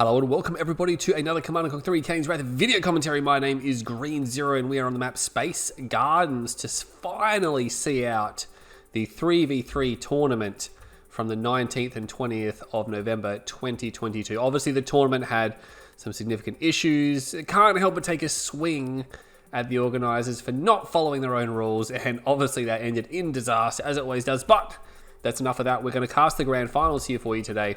Hello and welcome everybody to another Command & Conquer 3 Kane's Wrath video commentary. My name is Green Zero and we are on the map Space Gardens to finally see out the 3v3 tournament from the 19th and 20th of November 2022. Obviously the tournament had some significant issues. Can't help but take a swing at the organisers for not following their own rules, and obviously that ended in disaster as it always does. But that's enough of that. We're going to cast the grand finals here for you today.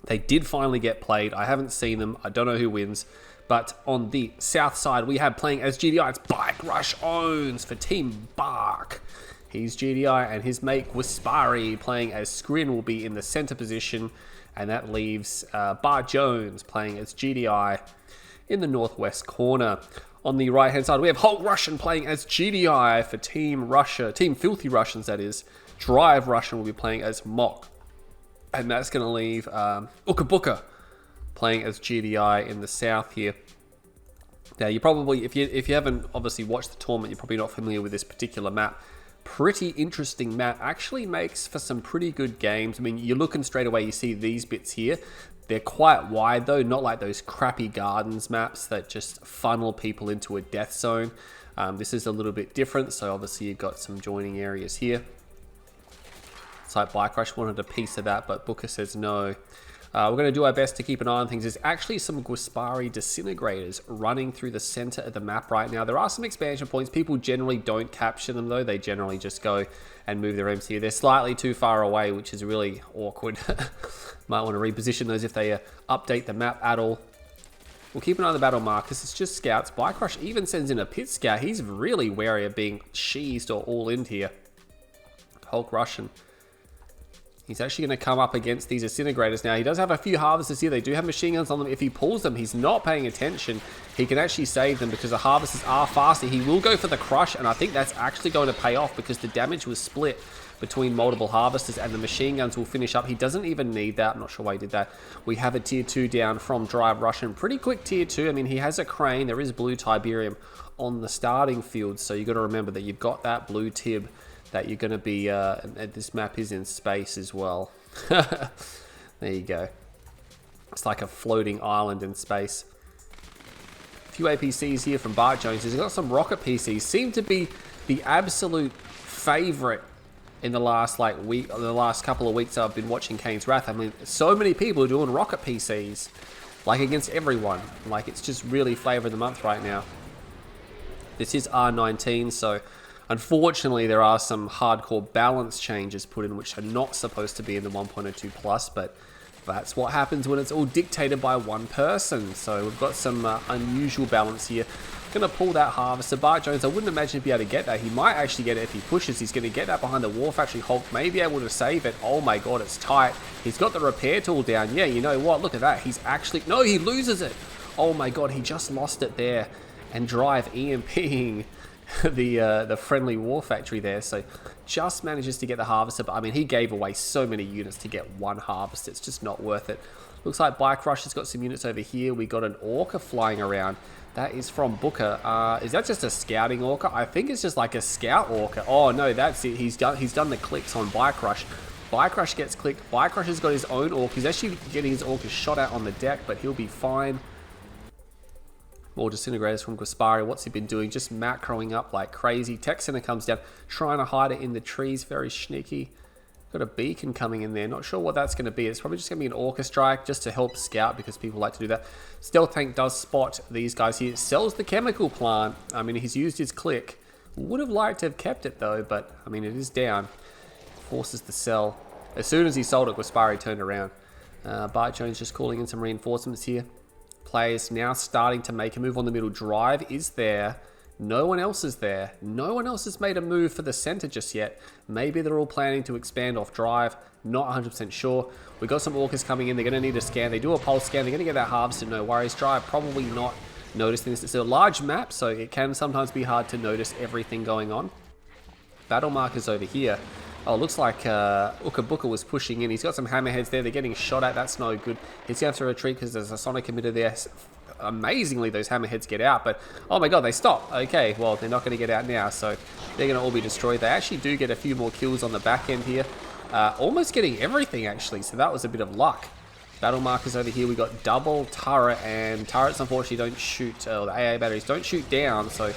They did finally get played. I haven't seen them. I don't know who wins. But on the south side, we have playing as GDI. It's BikeRushOwnz for Team Bark. He's GDI, and his mate Gwaspari playing as Scrin will be in the center position. And that leaves Bartjones playing as GDI in the northwest corner. On the right-hand side, we have Hulk Russian playing as GDI for Team Russia. Team Filthy Russians, that is. Drive Russian will be playing as Mock. And that's going to leave Booka playing as GDI in the south here. Now, you probably, if you haven't obviously watched the tournament, you're probably not familiar with this particular map. Pretty interesting map. Actually makes for some pretty good games. I mean, you're looking straight away, you see these bits here. They're quite wide though, not like those crappy gardens maps that just funnel people into a death zone. This is a little bit different, so obviously you've got some joining areas here. Like BikeRush wanted a piece of that, but Booka says no. We're going to do our best to keep an eye on things. There's actually some Gwaspari disintegrators running through the center of the map right now. There are some expansion points. People generally don't capture them though. They generally just go and move their MCU. They're slightly too far away, which is really awkward. Might want to reposition those if they update the map at all. We'll keep an eye on the battle markers. It's just scouts. BikeRush even sends in a pit scout. He's really wary of being sheezed or all in here. Hulk Russian. He's actually going to come up against these disintegrators now. He does have a few harvesters here. They do have machine guns on them. If he pulls them, he's not paying attention. He can actually save them because the harvesters are faster. He will go for the crush, and I think that's actually going to pay off because the damage was split between multiple harvesters and the machine guns will finish up. He doesn't even need that. I'm not sure why he did that. We have a tier 2 down from Drive Russian. Pretty quick tier 2. I mean, he has a crane. There is blue Tiberium on the starting field, so you got to remember that you've got that blue Tib that you're going to be, this map is in space as well. There you go. It's like a floating island in space. A few APCs here from Bartjones. He's got some rocket PCs. Seem to be the absolute favorite in the last week, or the last couple of weeks I've been watching Kane's Wrath. I mean, so many people are doing rocket PCs, like against everyone. Like, it's just really flavor of the month right now. This is R19, so unfortunately, there are some hardcore balance changes put in which are not supposed to be in the 1.02 plus, but that's what happens when it's all dictated by one person. So we've got some unusual balance here. Going to pull that harvester. Bartjones, I wouldn't imagine he'd be able to get that. He might actually get it if he pushes. He's going to get that behind the War Factory. Hulk may be able to save it. Oh my god, it's tight. He's got the repair tool down. Yeah, you know what? Look at that. He's actually... No, he loses it. Oh my god, he just lost it there. And Drive EMPing the friendly War Factory there, so just manages to get the harvester. But I mean, he gave away so many units to get one harvester. It's just not worth it. Looks like BikeRush has got some units over here. We got an Orca flying around. That is from Booka. Is that just a scouting Orca? I think it's just like a scout Orca. Oh no, that's it. He's done the clicks on BikeRush. BikeRush gets clicked. BikeRush has got his own Orca. He's actually getting his Orca shot at on the deck, but he'll be fine. More disintegrators from Gwaspari. What's he been doing? Just macroing up like crazy. Tech Center comes down, trying to hide it in the trees. Very sneaky. Got a beacon coming in there. Not sure what that's going to be. It's probably just going to be an Orca strike just to help scout because people like to do that. Stealth Tank does spot these guys here. Sells the chemical plant. I mean, he's used his click. Would have liked to have kept it though, but I mean, it is down. Forces the sell. As soon as he sold it, Gwaspari turned around. Bartjones just calling in some reinforcements here. Players now starting to make a move on the middle. Drive is there. No one else is there. No one else has made a move for the center just yet. Maybe they're all planning to expand off Drive. Not 100% sure. We got some Orcas coming in. They're going to need a scan. They do a pulse scan. They're going to get that harvested. No worries. Drive probably not noticing this. It's a large map, so it can sometimes be hard to notice everything going on. Battle markers over here. Oh, looks like Booka was pushing in. He's got some hammerheads there. They're getting shot at. That's no good. He's going to have to retreat because there's a sonic emitter there. Amazingly, those hammerheads get out, but oh my god, they stop. Okay, well, they're not going to get out now, so they're going to all be destroyed. They actually do get a few more kills on the back end here. Almost getting everything, actually, so that was a bit of luck. Battle markers over here. We got double turret, and turrets unfortunately don't shoot, the AA batteries don't shoot down, so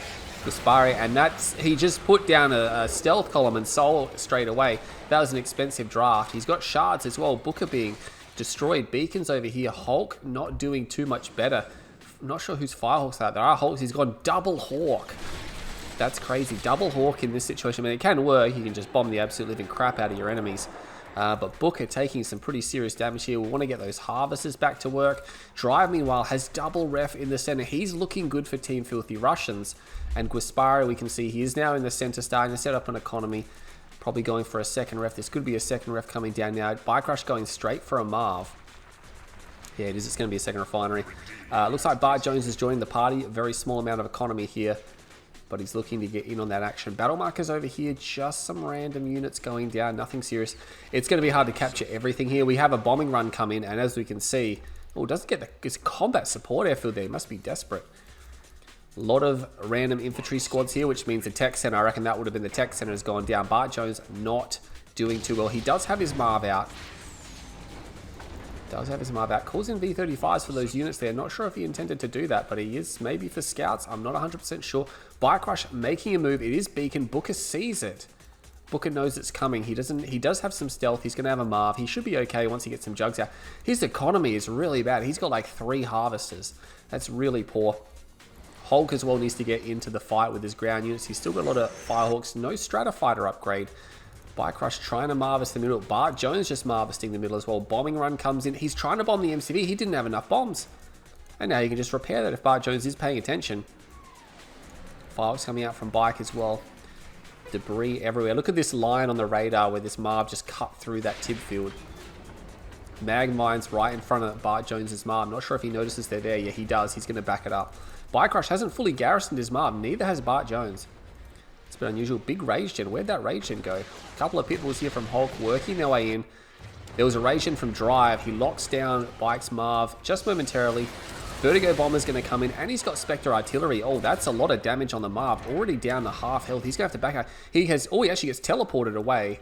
Gwaspari, and he just put down a stealth column and sold straight away. That was an expensive draft. He's got shards as well. Booka being destroyed. Beacons over here. Hulk not doing too much better. I'm not sure whose Firehawks out there are. Hulks, he's gone double Hawk. That's crazy. Double Hawk in this situation. I mean, it can work. You can just bomb the absolute living crap out of your enemies. But Booka taking some pretty serious damage here. We want to get those harvesters back to work. Drive, meanwhile, has double ref in the center. He's looking good for Team Filthy Russians. And Gwaspari, we can see he is now in the center, starting to set up an economy. Probably going for a second ref. This could be a second ref coming down now. BikeRush going straight for a Marv. Yeah, it is. It's going to be a second refinery. Looks like Bartjones has joined the party. A very small amount of economy here, but he's looking to get in on that action. Battle markers over here, just some random units going down, nothing serious. It's going to be hard to capture everything here. We have a bombing run come in, and as we can see, oh, it doesn't get this combat support airfield there. It must be desperate. A lot of random infantry squads here, which means the tech center, I reckon that would have been the tech center, has gone down. Bartjones not doing too well. He does have his Marv out. Calls in V35s for those units there. Not sure if he intended to do that, but he is maybe for scouts. I'm not 100% sure. BikeRush making a move. It is Beacon. Booka sees it. Booka knows it's coming. He does have some stealth. He's going to have a Marv. He should be okay once he gets some jugs out. His economy is really bad. He's got like 3 harvesters. That's really poor. Hulk as well needs to get into the fight with his ground units. He's still got a lot of Firehawks. No Stratofighter upgrade. BikeRush trying to Marvest the middle. Bartjones just Marvesting the middle as well. Bombing run comes in. He's trying to bomb the MCV. He didn't have enough bombs. And now you can just repair that if Bartjones is paying attention. Firehawks coming out from Bike as well. Debris everywhere. Look at this line on the radar where this Marv just cut through that tib field. Mag mines right in front of Bartjones' Marv. Not sure if he notices they're there. Yeah, he does. He's going to back it up. BikeRush hasn't fully garrisoned his Marv. Neither has Bartjones. It's a bit unusual. Big rage gen. Where'd that rage gen go? A couple of pitbulls here from Hulk working their way in. There was a rage gen from Drive. He locks down Bike's Marv just momentarily. Vertigo Bomber's going to come in, and he's got Spectre Artillery. Oh, that's a lot of damage on the Marv. Already down to half health. He's going to have to back out. He actually gets teleported away.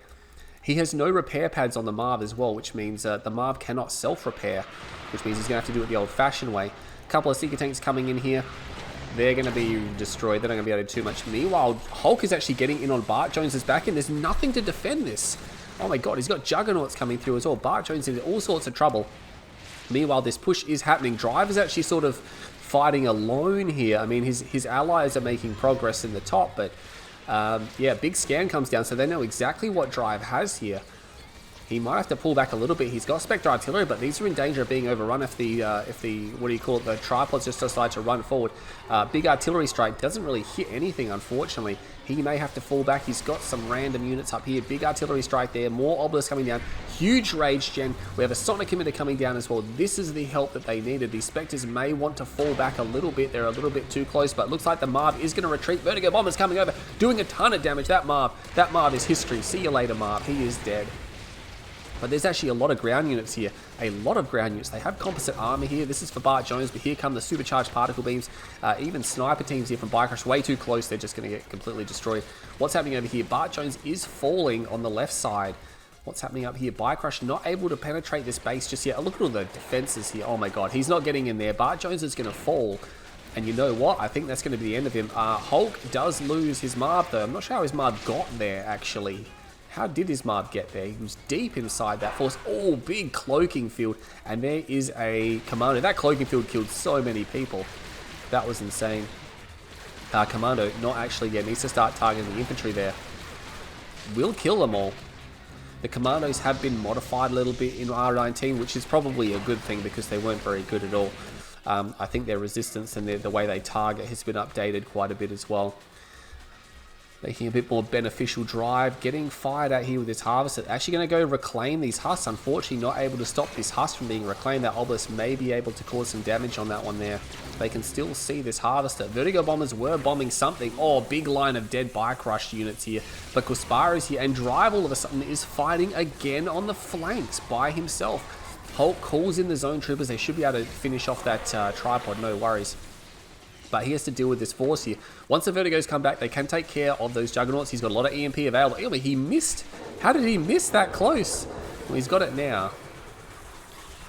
He has no repair pads on the Marv as well, which means the Marv cannot self-repair, which means he's going to have to do it the old-fashioned way. A couple of Seeker Tanks coming in here. They're going to be destroyed. They're not going to be able to do too much. Meanwhile, Hulk is actually getting in on Bartjones' back, and there's nothing to defend this. Oh my god, he's got Juggernauts coming through as well. Bartjones in all sorts of trouble. Meanwhile, this push is happening. Drive is actually sort of fighting alone here. I mean, his allies are making progress in the top, but yeah, big scan comes down, so they know exactly what Drive has here. He might have to pull back a little bit. He's got Spectre Artillery, but these are in danger of being overrun if the what do you call it, the tripods just decide to run forward. Big Artillery Strike doesn't really hit anything, unfortunately. He may have to fall back. He's got some random units up here. Big Artillery Strike there. More Obelisks coming down. Huge Rage Gen. We have a Sonic Emitter coming down as well. This is the help that they needed. The Spectres may want to fall back a little bit. They're a little bit too close, but looks like the Marv is going to retreat. Vertigo Bomber's coming over, doing a ton of damage. That Marv is history. See you later, Marv. He is dead. But there's actually a lot of ground units here. A lot of ground units. They have composite armor here. This is for Bartjones, but here come the supercharged particle beams. Even sniper teams here from BikeRush. Way too close. They're just going to get completely destroyed. What's happening over here? Bartjones is falling on the left side. What's happening up here? BikeRush not able to penetrate this base just yet. Look at all the defenses here. Oh my god. He's not getting in there. Bartjones is going to fall. And you know what? I think that's going to be the end of him. Hulk does lose his Marv, though. I'm not sure how his Marv got there, actually. How did his Marv get there? He was deep inside that force. Oh, big cloaking field. And there is a Commando. That cloaking field killed so many people. That was insane. Commando not actually yet. Needs to start targeting the infantry there. Will kill them all. The Commandos have been modified a little bit in R19, which is probably a good thing because they weren't very good at all. I think their resistance and the way they target has been updated quite a bit as well. Making a bit more beneficial Drive, getting fired at here with this Harvester. Actually going to go reclaim these husks. Unfortunately, not able to stop this husk from being reclaimed. That Obelisk may be able to cause some damage on that one there. They can still see this Harvester. Vertigo Bombers were bombing something. Oh, big line of dead BikeRush units here. But Gwaspari is here, and Drive all of a sudden is fighting again on the flanks by himself. Hulk calls in the Zone Troopers. They should be able to finish off that tripod, no worries. But he has to deal with this force here. Once the Vertigos come back, they can take care of those Juggernauts. He's got a lot of EMP available. He missed. How did he miss that close? Well, he's got it now.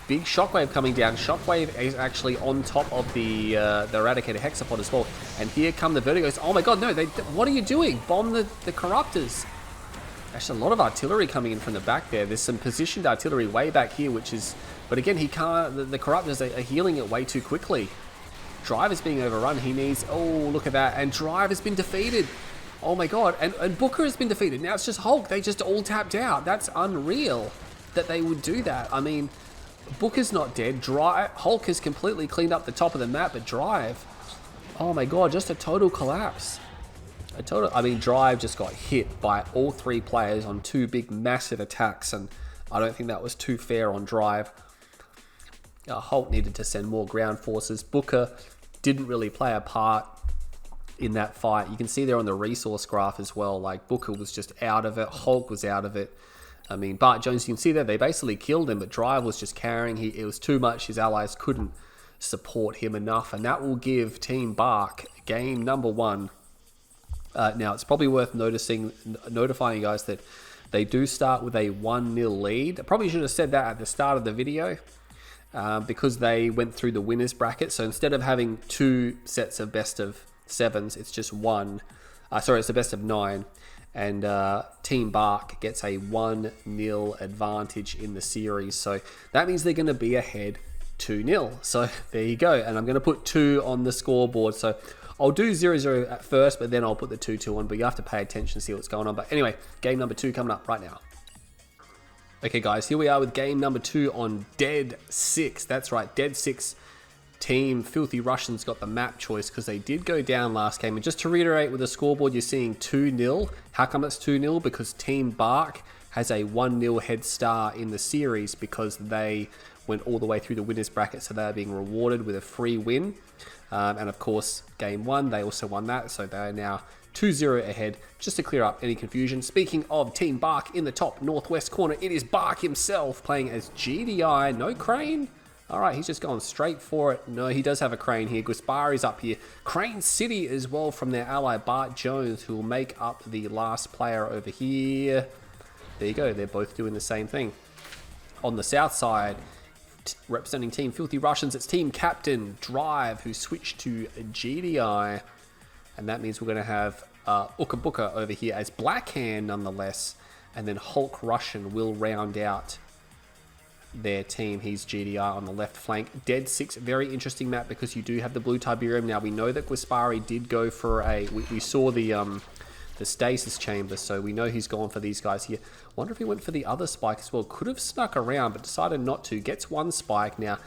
Big Shockwave coming down. Shockwave is actually on top of the Eradicator Hexapod as well. And here come the Vertigos. Oh my god, no, what are you doing? Bomb the Corruptors. Actually, a lot of artillery coming in from the back there. There's some positioned artillery way back here, which is... But again, he can't... The Corruptors are healing it way too quickly. Drive is being overrun. He needs... Oh, look at that. And Drive has been defeated. Oh my god. And Booka has been defeated. Now it's just Hulk. They just all tapped out. That's unreal that they would do that. I mean... Booker's not dead. Hulk has completely cleaned up the top of the map, but Drive, oh my god, just a total collapse. I mean, Drive just got hit by all 3 players on 2 big, massive attacks, and I don't think that was too fair on Drive. Hulk needed to send more ground forces. Booker didn't really play a part in that fight. You can see there on the resource graph as well, like Booker was just out of it. Hulk was out of it. I mean, Bartjones, you can see there, they basically killed him, but Drive was just carrying. It was too much. His allies couldn't support him enough, and that will give Team Bark game number 1. Now, it's probably worth notifying you guys that they do start with a 1-0 lead. I probably should have said that at the start of the video, because they went through the winners bracket. So instead of having 2 sets of best of 7s, it's just one. Sorry, it's the best of 9. And Team Bark gets a 1-0 advantage in the series. So that means they're going to be ahead 2-0. So there you go. And I'm going to put 2 on the scoreboard. So I'll do 0-0 at first, but then I'll put the 2-2 on. But you have to pay attention to see what's going on. But anyway, game number 2 coming up right now. Okay, guys, here we are with game number 2 on Dead 6. That's right, Dead 6. Team Filthy Russians got the map choice because they did go down last game. And just to reiterate with the scoreboard, you're seeing 2-0. How come it's 2-0? Because Team Bark has a 1-0 head start in the series because they went all the way through the winners bracket, so they're being rewarded with a free win. And of course, game 1, they also won that, so they are now 2-0 ahead, just to clear up any confusion. Speaking of Team Bark, in the top northwest corner, it is Bark himself playing as GDI. No Crane? Alright, he's just going straight for it. No, he does have a Crane here. Gwaspari's up here. Crane City as well from their ally Bartjones, who will make up the last player over here. There you go, they're both doing the same thing. On the south side, representing Team Filthy Russians, it's Team Captain Drive, who switched to GDI. And that means we're going to have Booka over here as Blackhand nonetheless. And then Hulk Russian will round out their team. He's GDR on the left flank. Dead 6, very interesting map because you do have the blue Tiberium. Now we know that Gwaspari did go for a... We saw the stasis chamber, so we know he's gone for these guys here. Wonder if he went for the other spike as well. Could have snuck around, but decided not to. Gets 1 spike. Now,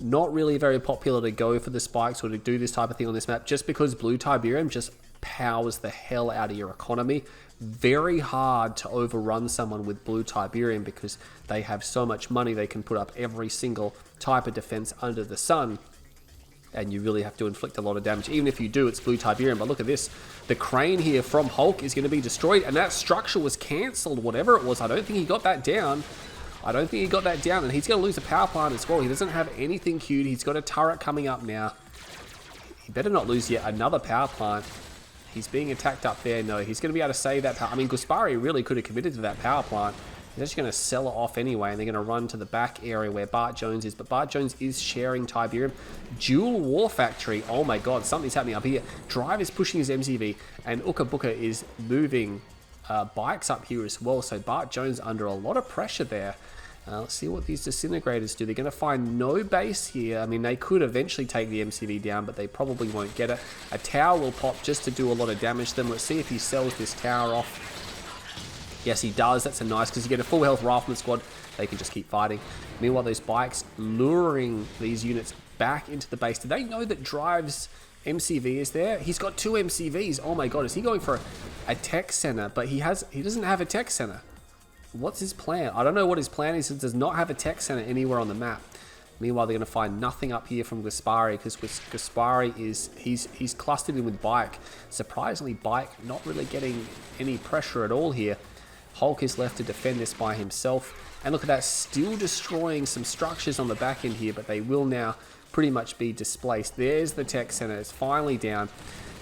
not really very popular to go for the spikes or to do this type of thing on this map, just because blue Tiberium just powers the hell out of your economy. Very hard to overrun someone with blue Tiberium because they have so much money they can put up every single type of defense under the sun, and you really have to inflict a lot of damage. Even if you do, it's blue Tiberium. But look at this, the Crane here from Hulk is going to be destroyed, and that structure was cancelled, whatever it was. I don't think he got that down. And he's going to lose a power plant as well. He doesn't have anything queued. He's got a turret coming up now. He better not lose yet another power plant. He's being attacked up there. No, he's going to be able to save that power. I mean, Gwaspari really could have committed to that power plant. He's actually going to sell it off anyway, and they're going to run to the back area where Bartjones is. But Bartjones is sharing Tiberium. Dual War Factory. Oh my god, something's happening up here. Drive is pushing his MCV, and Booka is moving bikes up here as well. So Bartjones under a lot of pressure there. Let's see what these disintegrators do. They're going to find no base here. I mean, they could eventually take the MCV down, but they probably won't get it. A tower will pop just to do a lot of damage to them. Let's see if he sells this tower off. Yes, he does. That's a nice, because you get a full health rifleman squad. They can just keep fighting. Meanwhile, those bikes luring these units back into the base. Do they know that Drive's MCV is there? He's got 2 MCVs. Oh my god, is he going for a tech center? But he doesn't have a tech center. What's his plan? I don't know what his plan is. He does not have a tech center anywhere on the map. Meanwhile, they're going to find nothing up here from Gwaspari, because Gwaspari he's clustered in with Bike. Surprisingly, Bike not really getting any pressure at all here. Hulk is left to defend this by himself. And look at that, still destroying some structures on the back end here, but they will now pretty much be displaced. There's the tech center. It's finally down.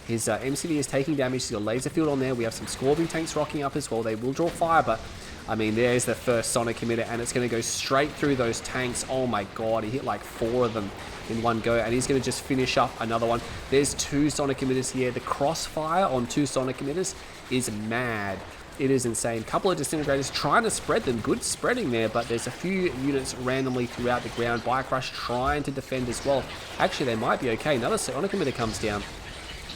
His MCV is taking damage. He's got a laser field on there. We have some Scorpion tanks rocking up as well. They will draw fire, but I mean, there's the first Sonic emitter, and it's going to go straight through those tanks. Oh my god, he hit like 4 of them in one go, and he's going to just finish up another one. There's 2 Sonic emitters here. The crossfire on 2 Sonic emitters is mad. It is insane. Couple of disintegrators trying to spread them. Good spreading there, but there's a few units randomly throughout the ground. BikeRush trying to defend as well. Actually, they might be okay. Another Sonic emitter comes down.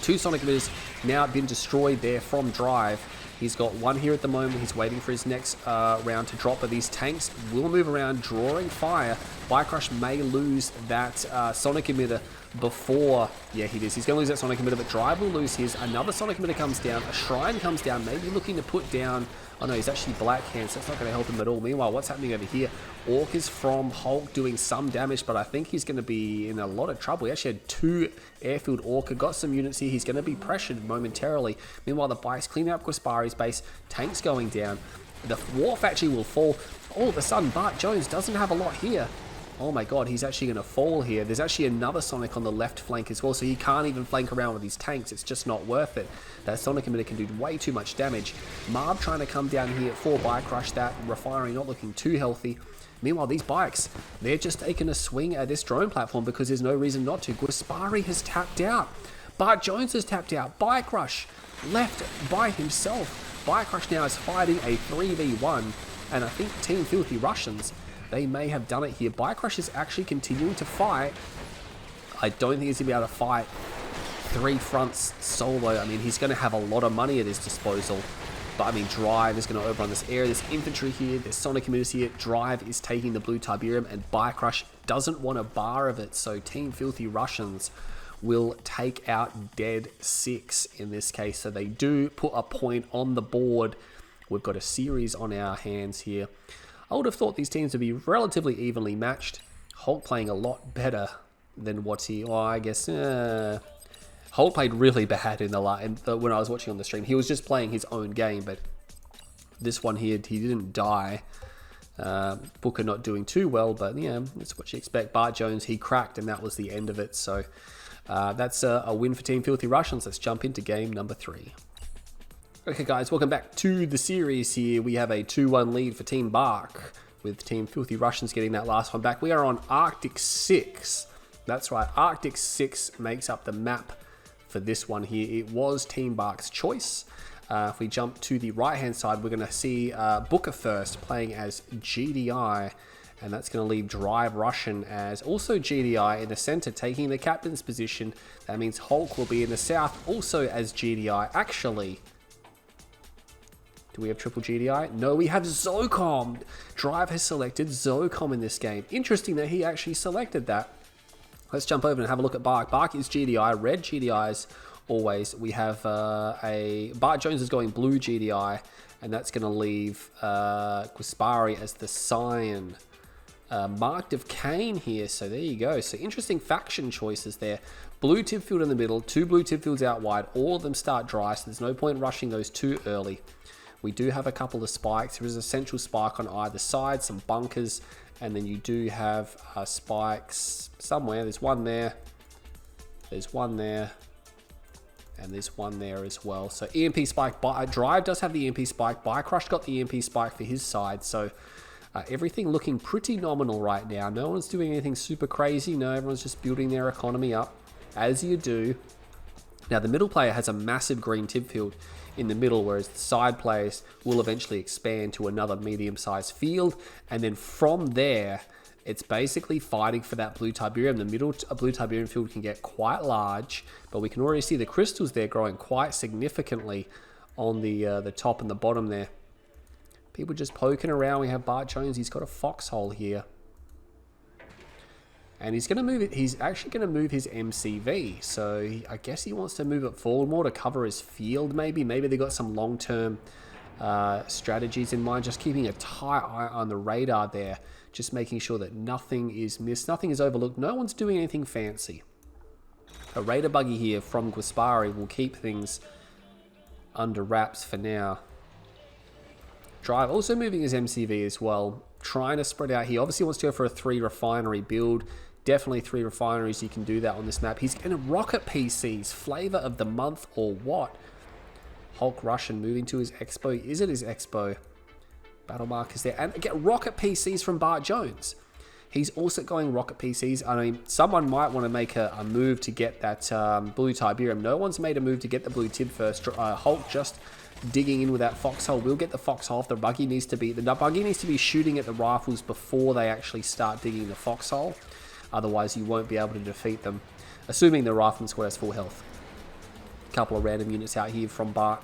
2 Sonic emitters now been destroyed there from Drive. He's got 1 here at the moment. He's waiting for his next round to drop, but these tanks will move around, drawing fire. BikeRush may lose that Sonic emitter before... Yeah, he is. He's going to lose that Sonic emitter, but Drive will lose his. Another Sonic emitter comes down. A Shrine comes down, maybe looking to put down... Oh no, he's actually black hand, so that's not going to help him at all. Meanwhile, what's happening over here? Orc is from Hulk doing some damage, but I think he's going to be in a lot of trouble. He actually had 2 airfield Orca, got some units here. He's going to be pressured momentarily. Meanwhile, the bikes cleaning up Gwaspari's base. Tanks going down. The Wharf actually will fall. All of a sudden, Bartjones doesn't have a lot here. Oh my god, he's actually going to fall here. There's actually another Sonic on the left flank as well, so he can't even flank around with his tanks. It's just not worth it. That Sonic emitter can do way too much damage. Marb trying to come down here for BikeRush. That refinery not looking too healthy. Meanwhile, these bikes, they're just taking a swing at this drone platform because there's no reason not to. Gwaspari has tapped out. Bartjones has tapped out. BikeRush left by himself. BikeRush now is fighting a 3v1, and I think Team Filthy Russians, they may have done it here. BikeRush is actually continuing to fight. I don't think he's going to be able to fight 3 fronts solo. I mean, he's going to have a lot of money at his disposal. But I mean, Drive is going to overrun this area. There's infantry here. There's Sonic emitters here. Drive is taking the blue Tiberium, and BikeRush doesn't want a bar of it. So Team Filthy Russians will take out dead 6 in this case. So they do put a point on the board. We've got a series on our hands here. I would have thought these teams would be relatively evenly matched. Hulk playing a lot better than what he... Well, I guess... Hulk played really bad in when I was watching on the stream. He was just playing his own game, but this one here, he didn't die. Booka not doing too well, but yeah, that's what you expect. Bartjones, he cracked, and that was the end of it. So that's a win for Team Filthy Russians. Let's jump into game number 3. Okay guys, welcome back to the series here. We have a 2-1 lead for Team Bark, with Team Filthy Russians getting that last one back. We are on Arctic 6. That's right, Arctic 6 makes up the map for this one here. It was Team Bark's choice. If we jump to the right hand side, we're going to see Booka first playing as GDI, and that's going to leave Drive Russian as also GDI in the center, taking the captain's position. That means Hulk will be in the south also as GDI. Actually, do we have triple GDI? No, we have Zocom. Drive has selected Zocom in this game. Interesting that he actually selected that. Let's jump over and have a look at Bark. Bark is GDI, red GDIs always. We have Bartjones is going blue GDI, and that's going to leave Gwaspari as the Cyan. Marked of Kane here, so there you go. So interesting faction choices there. Blue tip field in the middle, 2 blue tip fields out wide. All of them start dry, so there's no point rushing those too early. We do have a couple of spikes. There is a central spike on either side, some bunkers, and then you do have spikes somewhere. There's one there, there's one there, and there's one there as well. So EMP spike, Drive does have the EMP spike. BikeRush got the EMP spike for his side. So everything looking pretty nominal right now. No one's doing anything super crazy. No, everyone's just building their economy up, as you do. Now, the middle player has a massive green tip field in the middle, whereas the side players will eventually expand to another medium-sized field, and then from there, it's basically fighting for that blue Tiberium. The middle blue Tiberium field can get quite large, but we can already see the crystals there growing quite significantly on the top and the bottom there. People just poking around. We have Bartjones. He's got a foxhole here. And he's going to move it. He's actually going to move his MCV. So I guess he wants to move it forward more to cover his field, maybe. Maybe they got some long-term strategies in mind. Just keeping a tight eye on the radar there. Just making sure that nothing is missed. Nothing is overlooked. No one's doing anything fancy. A Raider buggy here from Gwaspari will keep things under wraps for now. Drive also moving his MCV as well. Trying to spread out. He obviously wants to go for a 3 refinery build. Definitely 3 refineries. You can do that on this map. He's going to rocket PCs. Flavor of the month or what? Hulk Russian moving to his expo. Is it his expo? Battle markers there. And get rocket PCs from Bartjones. He's also going rocket PCs. I mean, someone might want to make a move to get that blue Tiberium. No one's made a move to get the blue Tib first. Hulk just digging in with that foxhole. We'll get the foxhole. If the buggy needs to be shooting at the rifles before they actually start digging the foxhole. Otherwise, you won't be able to defeat them. Assuming the rifleman square has full health. A couple of random units out here from Bart.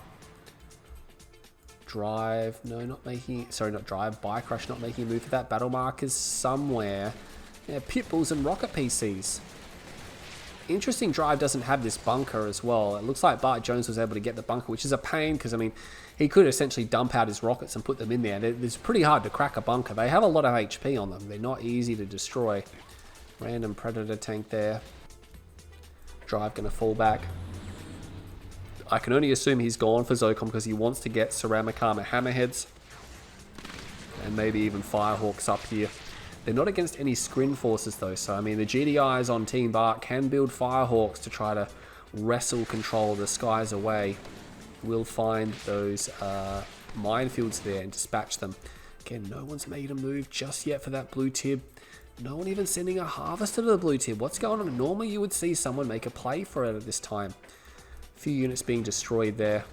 Drive, no, not making, sorry, not Drive, BikeRush not making a move for that. Battle markers somewhere. Yeah, Pitbulls and rocket PCs. Interesting, Drive doesn't have this bunker as well. It looks like Bartjones was able to get the bunker, which is a pain because, I mean, he could essentially dump out his rockets and put them in there. It's pretty hard to crack a bunker. They have a lot of HP on them. They're not easy to destroy. Random Predator tank there. Drive going to fall back. I can only assume he's gone for Zocom because he wants to get ceramic armor hammerheads. And maybe even Firehawks up here. They're not against any screen forces though, so I mean the GDIs on Team Bart can build Firehawks to try to wrestle control the skies away. We'll find those minefields there and dispatch them. Again, no one's made a move just yet for that blue Tib. No one even sending a harvester to the blue Tib. What's going on? Normally you would see someone make a play for it at this time. A few units being destroyed there.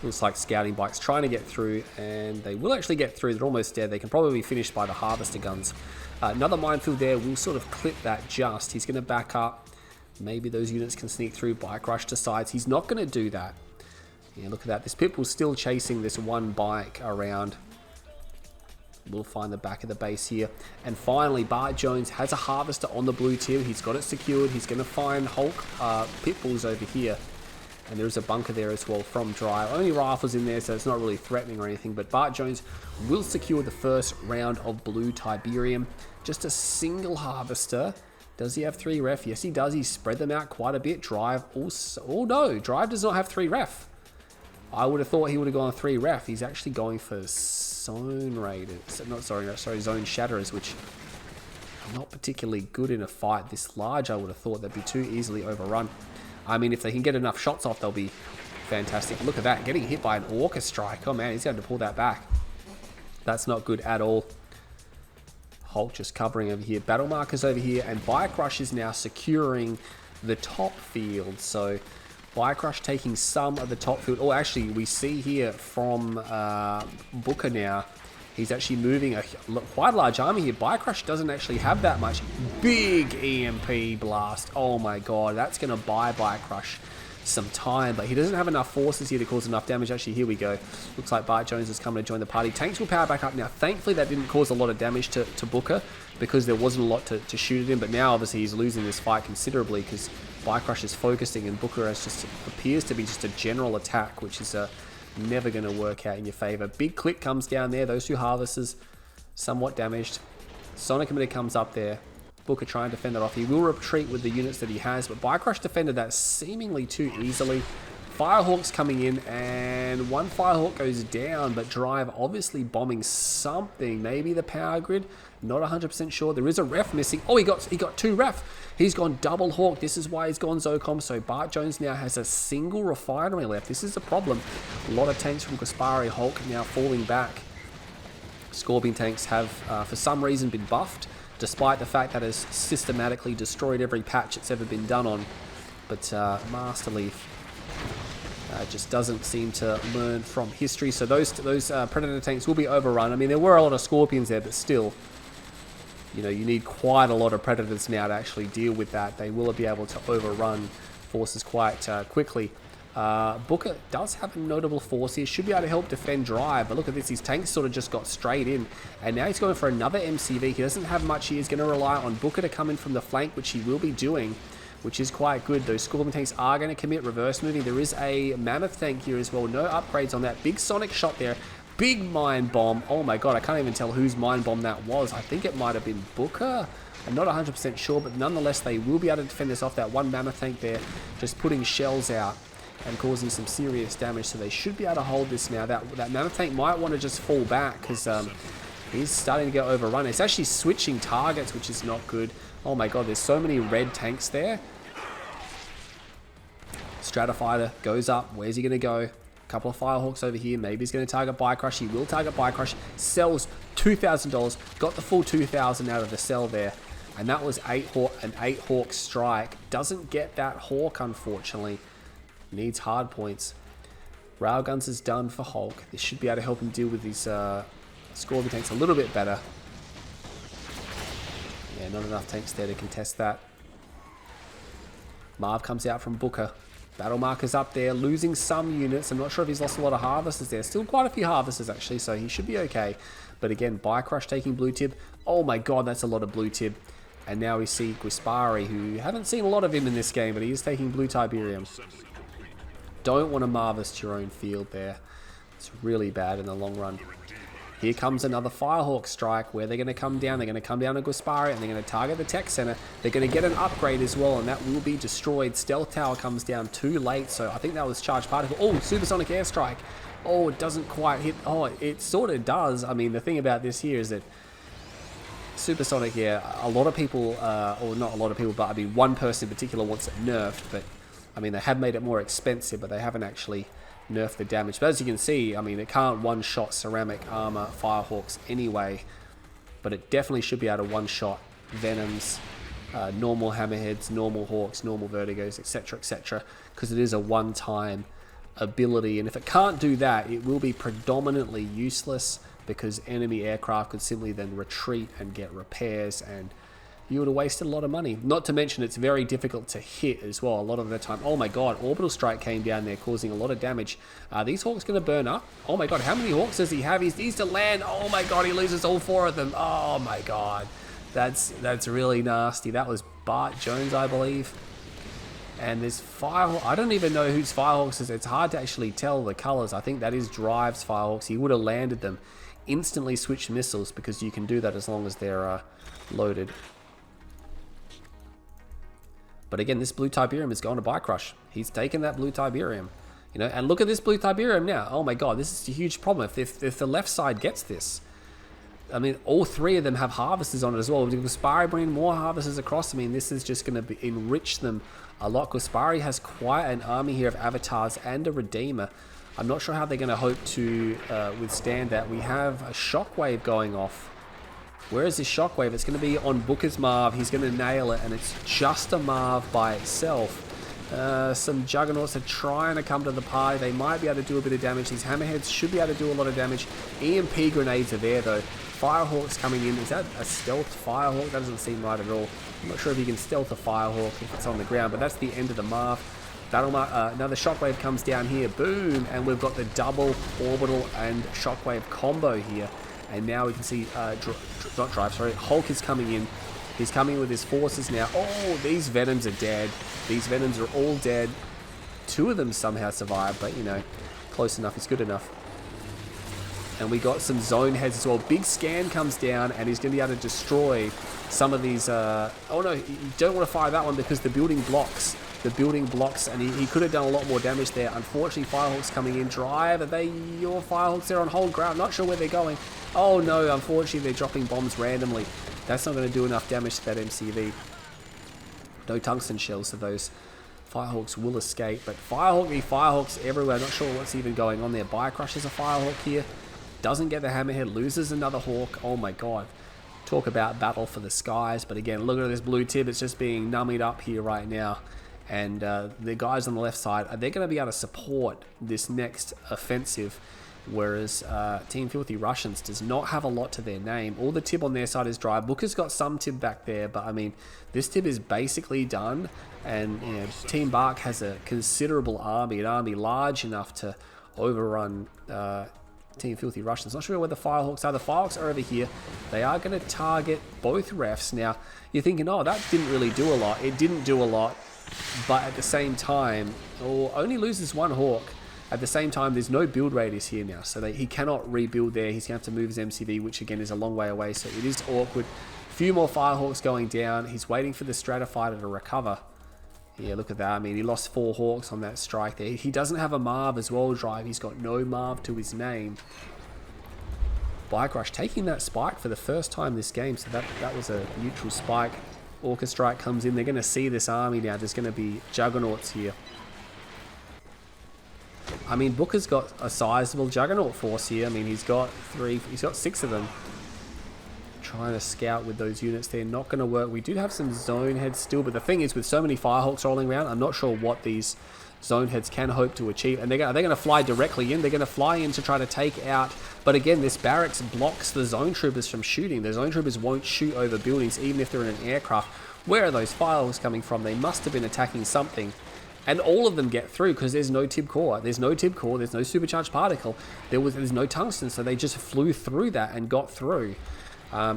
Looks like scouting bikes trying to get through, and they will actually get through. They're almost dead. They can probably be finished by the harvester guns. Another minefield there. We'll sort of clip that just. He's going to back up. Maybe those units can sneak through. BikeRush decides he's not going to do that. Yeah, look at that. This Pitbull's still chasing this one bike around. We'll find the back of the base here. And finally, Bartjones has a harvester on the blue Tib. He's got it secured. He's going to find Hulk Pitbulls over here. And there's a bunker there as well from Drive. Only rifles in there, so it's not really threatening or anything. But Bartjones will secure the first round of blue Tiberium. Just a single harvester. Does he have 3 ref? Yes, he does. He's spread them out quite a bit. Drive also... Oh, no. Drive does not have 3 ref. I would have thought he would have gone 3 ref. He's actually going for Zone Raiders. Sorry, Zone Shatterers, which are not particularly good in a fight this large. I would have thought they'd be too easily overrun. I mean, if they can get enough shots off, they'll be fantastic. Look at that, getting hit by an Orca strike. Oh man, he's going to pull that back. That's not good at all. Hulk just covering over here. Battle markers over here, and BikeRush is now securing the top field. So BikeRush taking some of the top field. Oh, actually, we see here from Booka now, he's actually moving a quite large army here. BikeRush doesn't actually have that much. Big EMP blast. Oh my god, that's going to buy BikeRush some time, but he doesn't have enough forces here to cause enough damage. Actually, here we go. Looks like Bartjones is coming to join the party. Tanks will power back up now. Thankfully, that didn't cause a lot of damage to Booka because there wasn't a lot to shoot at him, but now obviously he's losing this fight considerably because BikeRush is focusing and Booka appears to be just a general attack, which is never going to work out in your favor. Big click comes down there. Those 2 harvesters somewhat damaged. Sonic Emitter comes up there. Booka trying to defend that off. He will retreat with the units that he has, but BikeRush defended that seemingly too easily. Firehawks coming in, and one Firehawk goes down, but Drive obviously bombing something. Maybe the power grid. Not 100% sure. There is a ref missing. Oh, he got 2 ref. He's gone double Hawk. This is why he's gone Zocom. So Bartjones now has a single refinery left. This is a problem. A lot of tanks from Gwaspari. Hulk now falling back. Scorpion tanks have, for some reason, been buffed, despite the fact that it's systematically destroyed every patch it's ever been done on. But Master Leaf just doesn't seem to learn from history. So those Predator tanks will be overrun. I mean, there were a lot of Scorpions there, but still, you know, you need quite a lot of Predators now to actually deal with that. They will be able to overrun forces quite quickly. Booka does have a notable force here. Should be able to help defend Drive. But look at this. His tanks sort of just got straight in. And now he's going for another MCV. He doesn't have much here. He's going to rely on Booka to come in from the flank, which he will be doing, which is quite good. Those Scorpion tanks are going to commit reverse moving. There is a Mammoth tank here as well. No upgrades on that. Big Sonic shot there. Big mine bomb. Oh my god, I can't even tell whose mine bomb that was. I think it might have been Booka. I'm not 100% sure, but nonetheless, they will be able to defend this off. That one Mammoth tank there, just putting shells out and causing some serious damage. So they should be able to hold this now. That Mammoth tank might want to just fall back because he's starting to get overrun. It's actually switching targets, which is not good. Oh my god, there's so many red tanks there. Stratofighter goes up. Where's he going to go? couple of Firehawks over here. Maybe he's going to target BikeRush. He will target BikeRush. Sells $2,000. Got the full 2,000 out of the sell there. And that was an 8 Hawk strike. Doesn't get that Hawk, unfortunately. Needs hard points. Railguns is done for Hulk. This should be able to help him deal with his Scorpion tanks a little bit better. Yeah, not enough tanks there to contest that. Marv comes out from Booka. Battle marker's up there, losing some units. I'm not sure if he's lost a lot of harvesters there. Still quite a few harvesters actually, so he should be okay. But again, BikeRush taking blue tib. Oh my god, that's a lot of blue tib. And now we see Gwaspari, who haven't seen a lot of him in this game, but he is taking blue Tiberium. Don't want to Marvest your own field there. It's really bad in the long run. Here comes another Firehawk strike. Where they're going to come down. They're going to come down to Gwaspari and they're going to target the tech center. They're going to get an upgrade as well, and that will be destroyed. Stealth tower comes down too late, so I think that was charged particle. Oh, supersonic airstrike. Oh, it doesn't quite hit. Oh, it sort of does. I mean, the thing about this here is that supersonic, yeah, a lot of people, or not a lot of people, but I mean, one person in particular wants it nerfed, but I mean, they have made it more expensive, but they haven't actually nerf the damage. But as you can see, I mean, it can't one-shot ceramic armor Firehawks anyway, but it definitely should be able to one-shot Venoms, normal Hammerheads, normal Hawks, normal Vertigos, etc., because it is a one-time ability, and if it can't do that, it will be predominantly useless, because enemy aircraft could simply then retreat and get repairs, and you would have wasted a lot of money. Not to mention it's very difficult to hit as well a lot of the time. Oh my god, orbital strike came down there causing a lot of damage. Are these Hawks going to burn up? Oh my god, how many Hawks does he have? He needs to land. Oh my god, he loses all 4 of them. Oh my god, that's really nasty. That was Bartjones, I believe. And there's Firehawk. I don't even know whose Firehawks is. It's hard to actually tell the colors. I think that is Drive's Firehawks. He would have landed them. Instantly switch missiles, because you can do that as long as they're loaded. But again, this blue Tiberium is going to BikeRush. He's taken that blue Tiberium. You know, and look at this blue Tiberium now. Oh my god, this is a huge problem. If the left side gets this, I mean, all 3 of them have harvesters on it as well. With Gwaspari bringing more harvesters across, I mean, this is just going to enrich them a lot. Gwaspari has quite an army here of avatars and a Redeemer. I'm not sure how they're going to hope to withstand that. We have a shockwave going off. Where is this shockwave? It's going to be on Booka's Marv. He's going to nail it, and it's just a Marv by itself. Some Juggernauts are trying to come to the party. They might be able to do a bit of damage. These Hammerheads should be able to do a lot of damage. EMP grenades are there, though. Firehawk's coming in. Is that a stealth Firehawk? That doesn't seem right at all. I'm not sure if you can stealth a Firehawk if it's on the ground, but that's the end of the Marv. Another shockwave comes down here. Boom! And we've got the double orbital and shockwave combo here. And now we can see, Hulk is coming in. He's coming with his forces now. Oh, these Venoms are dead. These Venoms are all dead. 2 of them somehow survived, but, you know, close enough is good enough. And we got some zone heads as well. Big scan comes down, and he's going to be able to destroy some of these... oh, no, you don't want to fire that one because the building blocks. And he could have done a lot more damage there. Unfortunately, Firehawks coming in. Drive, your Firehawks there on hold ground. Not sure where they're going. Oh no, unfortunately they're dropping bombs randomly. That's not going to do enough damage to that MCV. No tungsten shells, so those Firehawks will escape. But Firehawk v Firehawks everywhere. Not sure what's even going on there. BikeRush is a Firehawk here. Doesn't get the Hammerhead. Loses another Hawk. Oh my god. Talk about battle for the skies. But again, look at this blue tip. It's just being nummied up here right now. And the guys on the left side, they're going to be able to support this next offensive, whereas Team Filthy Russians does not have a lot to their name. All the tib on their side is dry. Booker's got some tib back there, but I mean, this tib is basically done, and you know, Team Bark has a considerable army, an army large enough to overrun Team Filthy Russians. Not sure where the Firehawks are. The Firehawks are over here. They are going to target both refs. Now, you're thinking, oh, that didn't really do a lot. It didn't do a lot. But at the same time, only loses 1 Hawk. At the same time, there's no build radius here now, so he cannot rebuild there. He's going to have to move his MCV, which again is a long way away, so it is awkward. A few more Firehawks going down. He's waiting for the Stratofighter to recover. Yeah, look at that. I mean, he lost 4 Hawks on that strike there. He doesn't have a Marv as well, Drive. He's got no Marv to his name. BikeRush taking that spike for the first time this game, so that was a neutral spike. Orca Strike comes in. They're going to see this army now. There's going to be Juggernauts here. I mean, Booker's got a sizable Juggernaut force here. I mean, he's got 6 of them. Trying to scout with those units there, not going to work. We do have some zone heads still, but the thing is, with so many Firehawks rolling around, I'm not sure what these zone heads can hope to achieve. And they're going to fly directly in. They're going to fly in to try to take out. But again, this barracks blocks the zone troopers from shooting. The zone troopers won't shoot over buildings, even if they're in an aircraft. Where are those Firehawks coming from? They must have been attacking something. And all of them get through because there's no tib core. There's no tib core. There's no supercharged particle. There's no tungsten, so they just flew through that and got through.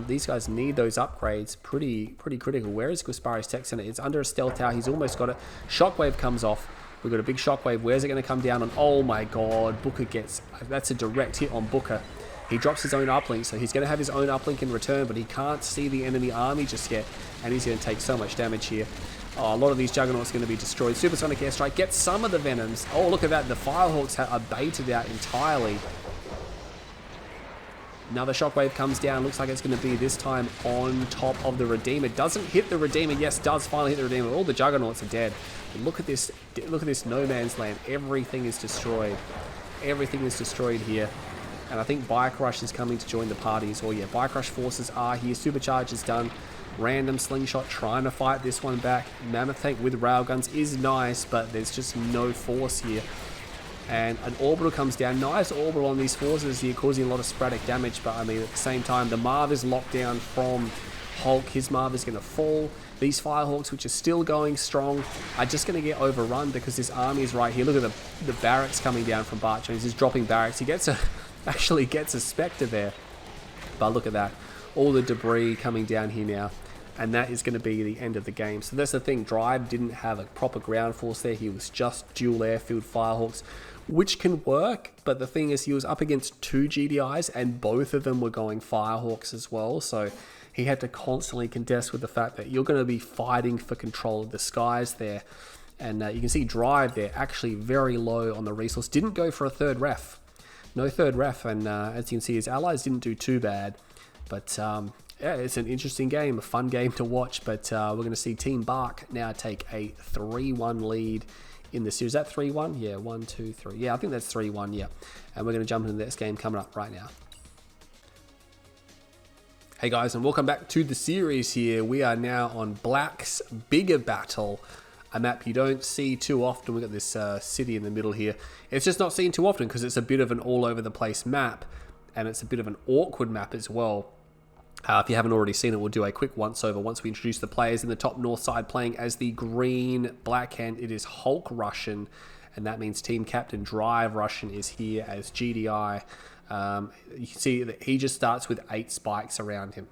These guys need those upgrades. Pretty critical. Where is Gwaspari's tech center? It's under a stealth tower. He's almost got it. Shockwave comes off. We've got a big shockwave. Where's it going to come down on? Oh my god. Booka gets... That's a direct hit on Booka. He drops his own uplink, so he's going to have his own uplink in return, but he can't see the enemy army just yet, and he's going to take so much damage here. Oh, a lot of these Juggernauts are going to be destroyed. Supersonic Airstrike gets some of the Venoms. Oh, look at that. The Firehawks are baited out entirely. Another Shockwave comes down. Looks like it's going to be this time on top of the Redeemer. Doesn't hit the Redeemer. Yes, does finally hit the Redeemer. All the Juggernauts are dead. But look at this. Look at this no man's land. Everything is destroyed. Everything is destroyed here. And I think Bike Rush is coming to join the party as well. Yeah, Bike Rush forces are here. Supercharge is done. Random slingshot trying to fight this one back. Mammoth tank with railguns is nice, but there's just no force here. And an orbital comes down. Nice orbital on these forces here, causing a lot of sporadic damage. But I mean, at the same time, the Marv is locked down from Hulk. His Marv is going to fall. These Firehawks, which are still going strong, are just going to get overrun because this army is right here. Look at the barracks coming down from Bartjones. He's dropping barracks. He gets a... actually gets a Spectre there. But look at that. All the debris coming down here now. And that is going to be the end of the game. So that's the thing. Drive didn't have a proper ground force there. He was just dual airfield Firehawks, which can work. But the thing is, he was up against 2 GDIs and both of them were going Firehawks as well. So he had to constantly contest with the fact that you're going to be fighting for control of the skies there. And you can see Drive there actually very low on the resource. Didn't go for a third ref. No third ref, and as you can see, his allies didn't do too bad. But yeah, it's an interesting game, a fun game to watch. But we're going to see Team Bark now take a 3-1 lead in the series. Is that 3-1? Yeah, 1, 2, 3. Yeah, I think that's 3-1, yeah. And we're going to jump into the next game coming up right now. Hey guys, and welcome back to the series here. We are now on Black's Bigger Battle. A map you don't see too often. We've got this city in the middle here. It's just not seen too often because it's a bit of an all over the place map, and it's a bit of an awkward map as well. If you haven't already seen it, we'll do a quick once over once we introduce the players. In the top north side playing as the green black hand, it is Hulk Russian, and that means team captain Drive Russian is here as GDI. You can see that he just starts with 8 spikes around him.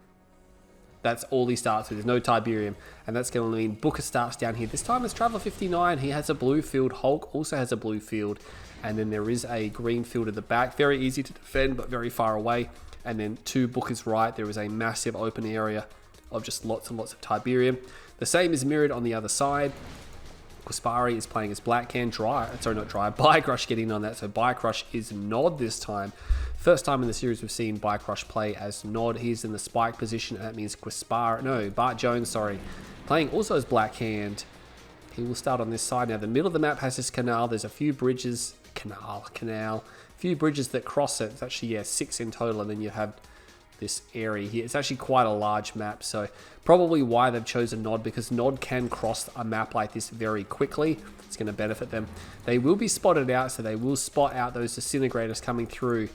That's all he starts with. There's no Tiberium. And that's going to mean Booka starts down here. This time it's Traveler 59. He has a blue field. Hulk also has a blue field. And then there is a green field at the back. Very easy to defend, but very far away. And then to Booka's right, there is a massive open area of just lots and lots of Tiberium. The same is mirrored on the other side. Gwaspari is playing as Black Hand. Bike Rush getting on that. So Bike Rush is Nod this time. First time in the series we've seen Bike Rush play as Nod. He's in the spike position, and that means Bartjones, sorry, playing also as Black Hand. He will start on this side. Now the middle of the map has this canal. There's a few bridges, few bridges that cross it. It's actually, yeah, 6 in total, and then you have this area here. It's actually quite a large map, so probably why they've chosen Nod, because Nod can cross a map like this very quickly. It's going to benefit them. They will be spotted out, so they will spot out those disintegrators coming through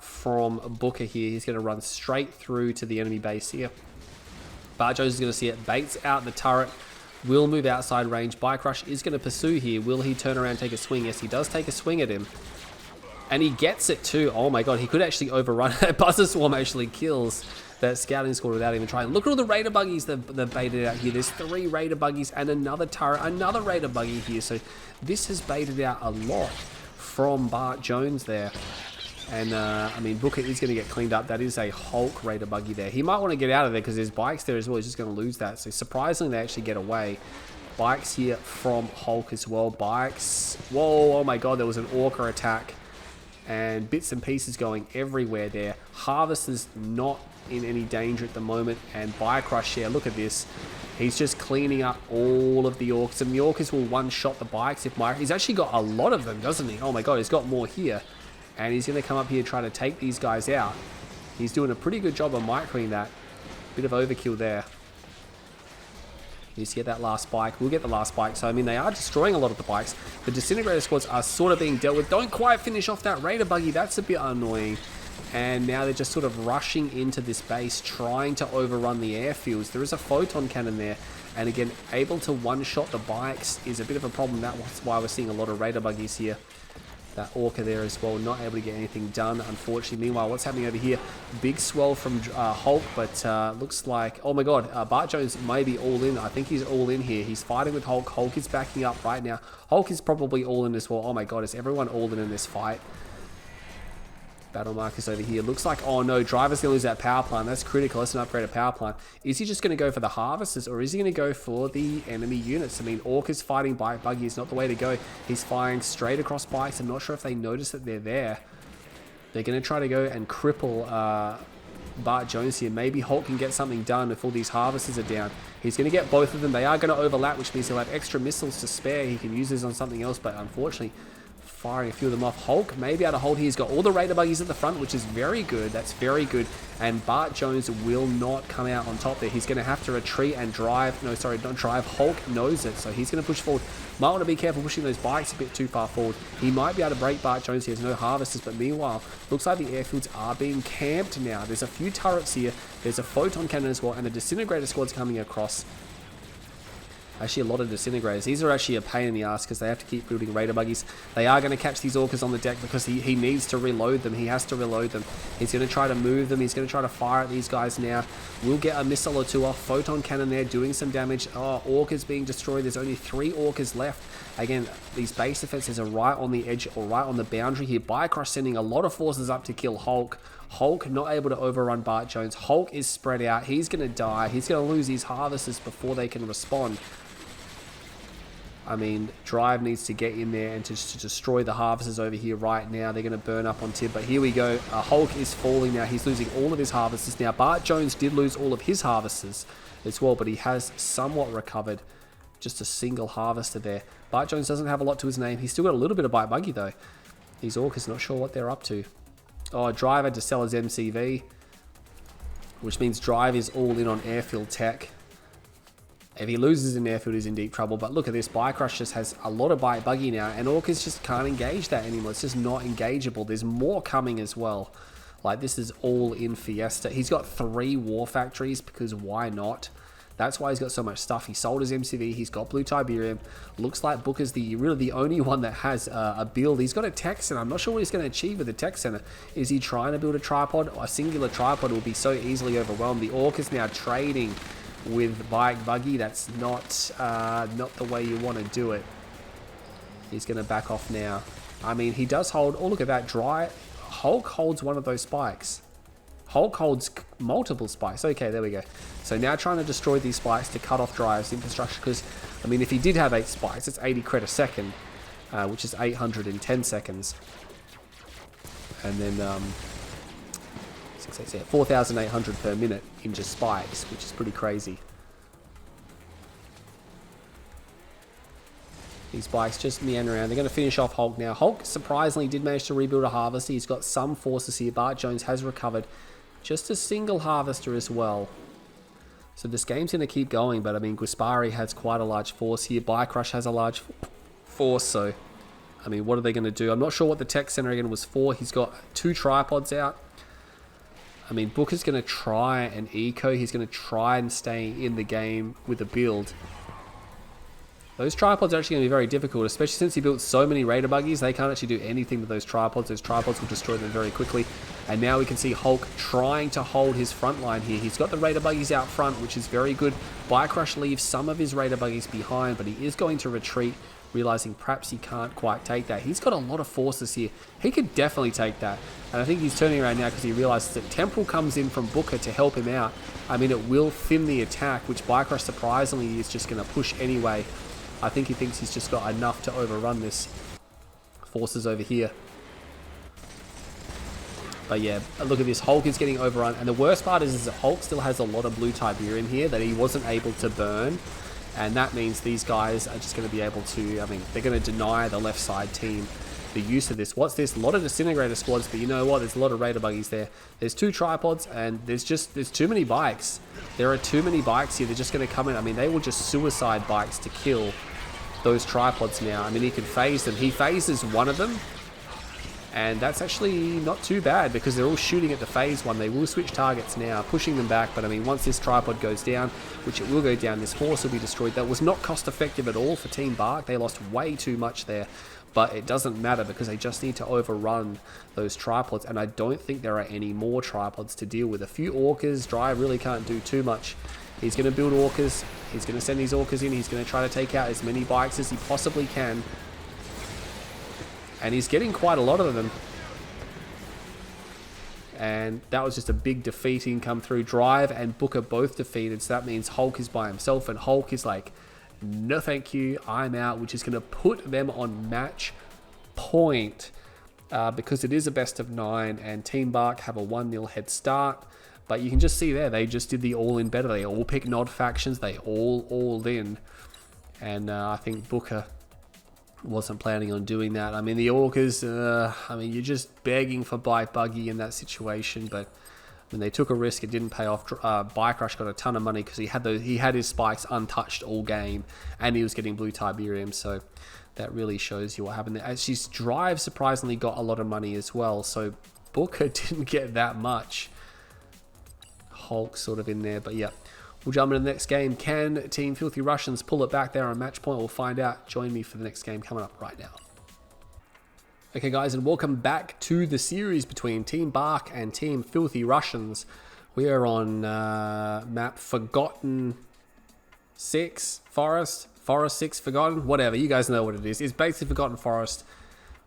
from Booka here. He's going to run straight through to the enemy base here. Bartjones is going to see it, baits out the turret, will move outside range. Bike Rush is going to pursue here. Will he turn around and take a swing? Yes, he does take a swing at him. And he gets it too. Oh my god, he could actually overrun it. Buzzer Swarm actually kills that scouting squad without even trying. Look at all the Raider buggies they've baited out here. There's 3 Raider buggies and another turret, another Raider buggy here. So this has baited out a lot from Bartjones there. And, I mean, Booka is going to get cleaned up. That is a Hulk Raider buggy there. He might want to get out of there because there's bikes there as well. He's just going to lose that. So, surprisingly, they actually get away. Bikes here from Hulk as well. Bikes. Whoa, oh my god, there was an Orca attack. and bits and pieces going everywhere there. Harvester's not in any danger at the moment, and BikeRush, yeah, look at this. He's just cleaning up all of the orcs, and the orcs will one-shot the bikes if he's actually got a lot of them, doesn't he? Oh my god, he's got more here, and he's going to come up here trying to take these guys out. He's doing a pretty good job of microing that. Bit of overkill there. You just get that last bike. We'll get the last bike. So, I mean, they are destroying a lot of the bikes. The disintegrator squads are sort of being dealt with. Don't quite finish off that raider buggy. That's a bit annoying. And now they're just sort of rushing into this base, trying to overrun the airfields. There is a photon cannon there. And again, able to one-shot the bikes is a bit of a problem. That's why we're seeing a lot of raider buggies here. That orca there as well, not able to get anything done, unfortunately. Meanwhile, what's happening over here? Big swell from Hulk, but looks like... Oh my god, Bartjones may be all in. I think he's all in here. He's fighting with Hulk. Hulk is backing up right now. Hulk is probably all in as well. Oh my god, is everyone all in this fight? Battle markers over here. Looks like, oh no, Driver's going to lose that power plant. That's critical. That's an upgraded power plant. Is he just going to go for the harvesters, or is he going to go for the enemy units? I mean, Orca's fighting bike buggy is not the way to go. He's firing straight across bikes. I'm not sure if they notice that they're there. They're going to try to go and cripple Bartjones here. Maybe Hulk can get something done if all these harvesters are down. He's going to get both of them. They are going to overlap, which means he'll have extra missiles to spare. He can use this on something else, but unfortunately... firing a few of them off. Hulk may be able to hold here. He's got all the raider buggies at the front, which is very good. That's very good. And Bartjones will not come out on top there. He's going to have to retreat and drive. No, sorry, not drive. Hulk knows it, so he's going to push forward. Might want to be careful pushing those bikes a bit too far forward. He might be able to break Bartjones. He has no harvesters, but meanwhile, looks like the airfields are being camped now. There's a few turrets here. There's a photon cannon as well, and the disintegrator squad's coming across. Actually, a lot of disintegrators. These are actually a pain in the ass because they have to keep building raider buggies. They are going to catch these orcas on the deck because he needs to reload them. He has to reload them. He's going to try to move them. He's going to try to fire at these guys now. We'll get a missile or two off. Photon cannon there doing some damage. Oh, orcas being destroyed. There's only 3 orcas left. Again, these base defenses are right on the edge or right on the boundary here. BikeRush sending a lot of forces up to kill Hulk. Hulk not able to overrun Bartjones. Hulk is spread out. He's going to die. He's going to lose his harvesters before they can respond. I mean, Drive needs to get in there and to destroy the harvesters over here right now. They're going to burn up on Tib, but here we go. Hulk is falling now. He's losing all of his harvesters now. Bartjones did lose all of his harvesters as well, but he has somewhat recovered. Just a single harvester there. Bartjones doesn't have a lot to his name. He's still got a little bit of bike buggy though. These orcas, not sure what they're up to. Oh, Drive had to sell his MCV, which means Drive is all in on airfield tech. If he loses an airfield, he's in deep trouble. But look at this. BikeRush just has a lot of bike buggy now, and orcas just can't engage that anymore. It's just not engageable. There's more coming as well. Like, this is all in Fiesta. He's got 3 war factories because why not? That's why he's got so much stuff. He sold his MCV. He's got Blue Tiberium. Looks like Booka's really the only one that has a build. He's got a tech center. I'm not sure what he's going to achieve with the tech center. Is he trying to build a tripod? A singular tripod will be so easily overwhelmed. The orcas now trading with bike buggy. That's not the way you want to do it. He's going to back off now. I mean, he does hold... Oh, look at that. Hulk holds one of those spikes. Hulk holds multiple spikes. Okay, there we go. So now trying to destroy these spikes to cut off Drive's infrastructure, because, I mean, if he did have 8 spikes, it's 80 cred a second, which is 810 seconds. And then... 4,800 per minute in just spikes, which is pretty crazy. These bikes just meander around. They're going to finish off Hulk now. Hulk surprisingly did manage to rebuild a harvester. He's got some forces here. Bartjones has recovered just a single harvester as well. So this game's going to keep going, but I mean, Gwaspari has quite a large force here. BikeRush has a large force, so I mean, what are they going to do? I'm not sure what the tech center again was for. He's got 2 tripods out. I mean, Booka's going to try and eco. He's going to try and stay in the game with a build. Those tripods are actually going to be very difficult, especially since he built so many raider buggies. They can't actually do anything with those tripods. Those tripods will destroy them very quickly. And now we can see Hulk trying to hold his front line here. He's got the raider buggies out front, which is very good. BikeRush leaves some of his raider buggies behind, but he is going to retreat, realizing perhaps he can't quite take that. He's got a lot of forces here. He could definitely take that. And I think he's turning around now because he realizes that Temporal comes in from Booka to help him out. I mean, it will thin the attack, which BikeRush surprisingly is just going to push anyway. I think he thinks he's just got enough to overrun this forces over here. But yeah, look at this. Hulk is getting overrun. And the worst part is that Hulk still has a lot of blue Tiberium here that he wasn't able to burn. And that means these guys are just going to be able to, I mean, they're going to deny the left side team the use of this. What's this? A lot of disintegrator squads, but you know what? There's a lot of raider buggies there. There's 2 tripods, and there's too many bikes. There are too many bikes here. They're just going to come in. I mean, they will just suicide bikes to kill those tripods now. I mean, he can phase them. He phases one of them, and that's actually not too bad because they're all shooting at the phase one. They will switch targets now, pushing them back. But I mean, once this tripod goes down, which it will go down, this horse will be destroyed. That was not cost effective at all for Team Bark. They lost way too much there. But it doesn't matter because they just need to overrun those tripods. And I don't think there are any more tripods to deal with. A few orcas. Drive really can't do too much. He's going to build orcas. He's going to send these orcas in. He's going to try to take out as many bikes as he possibly can. And he's getting quite a lot of them. And that was just a big defeating come through. Drive and Booka both defeated. So that means Hulk is by himself. And Hulk is like, no thank you, I'm out, which is going to put them on match point because it is a best of 9 and Team Bark have a 1-0 head start. But you can just see there, they just did the all-in better. They all picked Nod factions, they all in. And I think Booka wasn't planning on doing that. I mean, the Orcas, I mean, you're just begging for Bike Buggy in that situation, but when they took a risk, it didn't pay off. BikeRush got a ton of money because he had his spikes untouched all game, and he was getting blue Tiberium. So that really shows you what happened there. Actually, Drive surprisingly got a lot of money as well. So Booka didn't get that much. Hulk sort of in there, but yeah. We'll jump into the next game. Can Team Filthy Russians pull it back there on match point? We'll find out. Join me for the next game coming up right now. Okay guys, and welcome back to the series between Team Bark and Team Filthy Russians. We are on map Forgotten 6, Forest 6, Forgotten, whatever, you guys know what it is. It's basically Forgotten Forest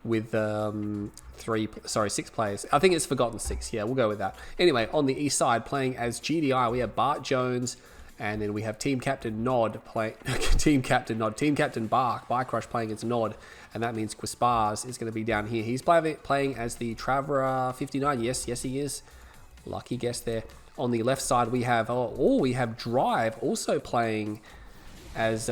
with 6 players. I think it's Forgotten 6, yeah, we'll go with that. Anyway, on the east side, playing as GDI, we have Bartjones, and then we have Team Captain Nod playing, Team Captain Bark, BikeRush playing as Nod, and that means Gwaspari is going to be down here. He's playing as the Traveler 59. Yes, he is. Lucky guess there. On the left side, we have we have Drive also playing as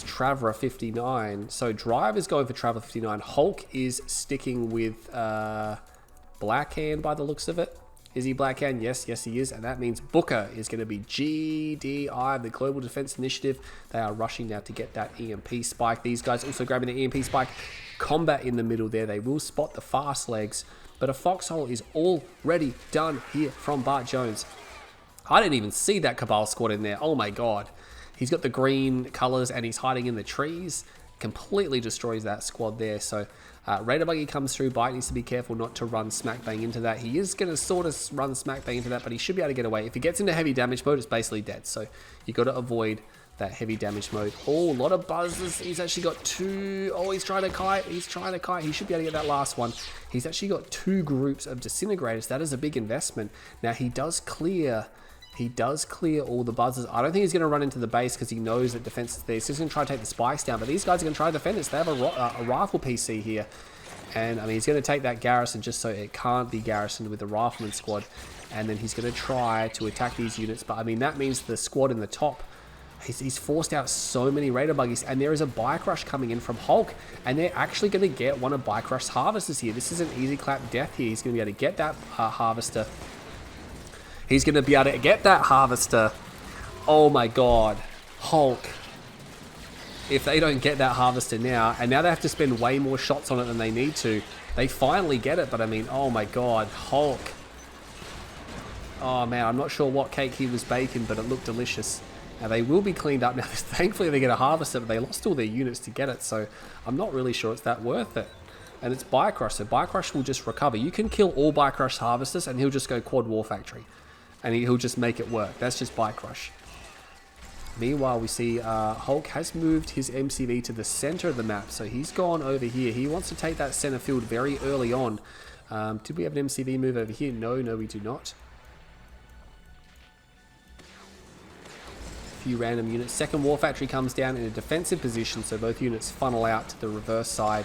Traveler 59. So Drive is going for Traveler 59. Hulk is sticking with Blackhand by the looks of it. Is he Blackhand? Yes, he is. And that means Booka is going to be GDI, the Global Defense Initiative. They are rushing now to get that EMP spike. These guys also grabbing the EMP spike. Combat in the middle there. They will spot the fast legs. But a foxhole is already done here from Bartjones. I didn't even see that Cabal squad in there. Oh my god. He's got the green colors and he's hiding in the trees. Completely destroys that squad there. So Raider Buggy comes through. Bike needs to be careful not to run smack bang into that. He is going to sort of run smack bang into that, but he should be able to get away. If he gets into heavy damage mode, it's basically dead. So you got to avoid that heavy damage mode. Oh, a lot of buzzers. He's actually got 2. Oh, he's trying to kite. He should be able to get that last one. He's actually got 2 groups of disintegrators. That is a big investment. Now he does clear all the buzzers. I don't think he's going to run into the base because he knows that defense is there. He's just going to try to take the spikes down. But these guys are going to try to defend this. They have a rifle PC here. And I mean, he's going to take that garrison just so it can't be garrisoned with the rifleman squad. And then he's going to try to attack these units. But I mean, that means the squad in the top, he's forced out so many Raider Buggies. And there is a bike rush coming in from Hulk. And they're actually going to get one of BikeRush's harvesters here. This is an easy clap death here. He's going to be able to get that harvester. He's going to be able to get that harvester. Oh my god. Hulk. If they don't get that harvester now, and now they have to spend way more shots on it than they need to. They finally get it, but I mean, oh my god. Hulk. Oh man, I'm not sure what cake he was baking, but it looked delicious. Now they will be cleaned up now. Thankfully they get a harvester, but they lost all their units to get it, so I'm not really sure it's that worth it. And it's BikeRush, so BikeRush will just recover. You can kill all BikeRush harvesters and he'll just go quad war factory. And he'll just make it work. That's just BikeRush. Meanwhile, we see Hulk has moved his MCV to the center of the map. So he's gone over here. He wants to take that center field very early on. Did we have an MCV move over here? No, we do not. A few random units. Second War Factory comes down in a defensive position. So both units funnel out to the reverse side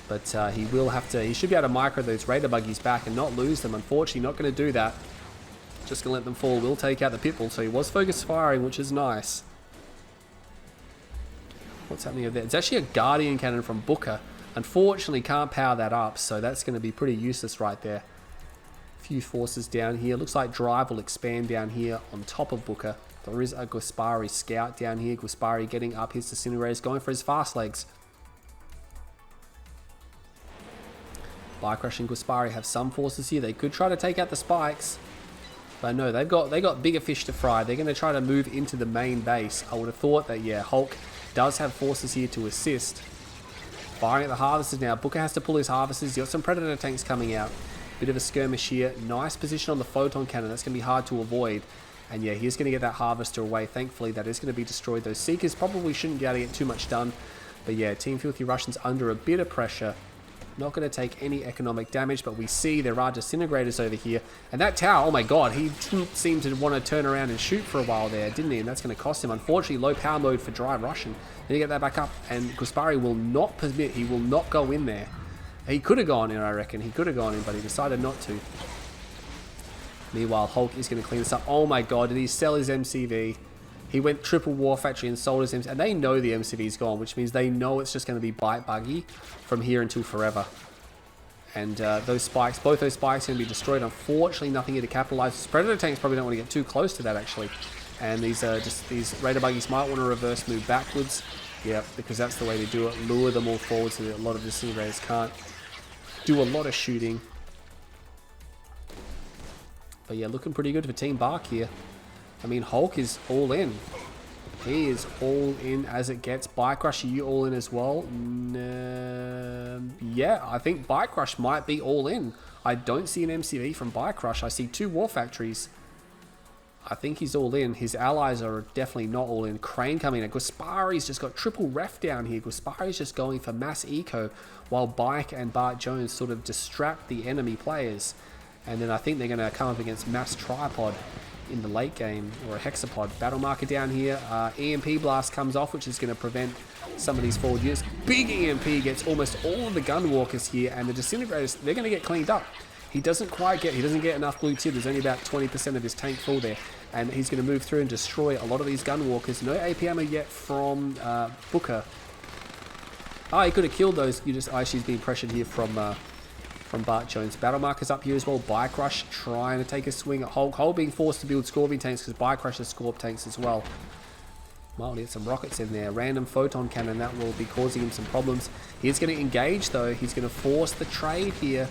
But he will have to, he should be able to micro those Raider buggies back and not lose them. Unfortunately, not going to do that. Just going to let them fall. Will take out the Pitbull, so he was focus firing, which is nice. What's happening over there? It's actually a Guardian Cannon from Booka. Unfortunately, can't power that up, so that's going to be pretty useless right there. Few forces down here. Looks like Drive will expand down here on top of Booka. There is a Gwaspari scout down here. Gwaspari getting up his Disintegrators, going for his fast legs. BikeRush and Gwaspari have some forces here. They could try to take out the spikes. But no, they've got bigger fish to fry. They're going to try to move into the main base. I would have thought that, yeah, Hulk does have forces here to assist. Firing at the harvesters now. Booka has to pull his harvesters. He's got some Predator tanks coming out. Bit of a skirmish here. Nice position on the Photon Cannon. That's going to be hard to avoid. And yeah, he's going to get that harvester away. Thankfully, that is going to be destroyed. Those Seekers probably shouldn't be able to get too much done. But yeah, Team Filthy Russians under a bit of pressure. Not going to take any economic damage, but we see there are Disintegrators over here. And that tower, oh my god, he didn't seem to want to turn around and shoot for a while there, didn't he? And that's going to cost him. Unfortunately, low power mode for Drive Russian. Then you get that back up, and Gwaspari will not permit, he will not go in there. He could have gone in, I reckon. He could have gone in, but he decided not to. Meanwhile, Hulk is going to clean this up. Oh my god, did he sell his MCV? He went triple War Factory and sold his MCV. And they know the MCV's gone, which means they know it's just going to be Bite Buggy from here until forever. And those spikes, both those spikes are going to be destroyed. Unfortunately, nothing here to capitalize. Predator tanks probably don't want to get too close to that, actually. And these Raider buggies might want to reverse move backwards. Yeah, because that's the way to do it. Lure them all forward so that a lot of Disintegrators can't do a lot of shooting. But yeah, looking pretty good for Team Bark here. I mean, Hulk is all in. He is all in as it gets. BikeRush, are you all in as well? Yeah, I think BikeRush might be all in. I don't see an MCV from BikeRush. I see 2 War Factories. I think he's all in. His allies are definitely not all in. Crane coming in. Gwaspari's just got triple ref down here. Gwaspari's just going for mass eco while Bike and Bartjones sort of distract the enemy players. And then I think they're going to come up against mass tripod in the late game, or a hexapod. Battle marker down here. EMP blast comes off, which is going to prevent some of these forward units. Big EMP gets almost all of the gunwalkers here, and the Disintegrators, they're going to get cleaned up. He doesn't get enough blue tip. There's only about 20% of his tank full there, and he's going to move through and destroy a lot of these gunwalkers. No AP ammo yet from Booka. Oh, he could have killed those. She's being pressured here from Bartjones. Battle markers up here as well. BikeRush trying to take a swing at Hulk. Hulk being forced to build Scorpion tanks because BikeRush has Scorp tanks as well. Might get some rockets in there. Random Photon Cannon, that will be causing him some problems. He's going to engage though. He's going to force the trade here.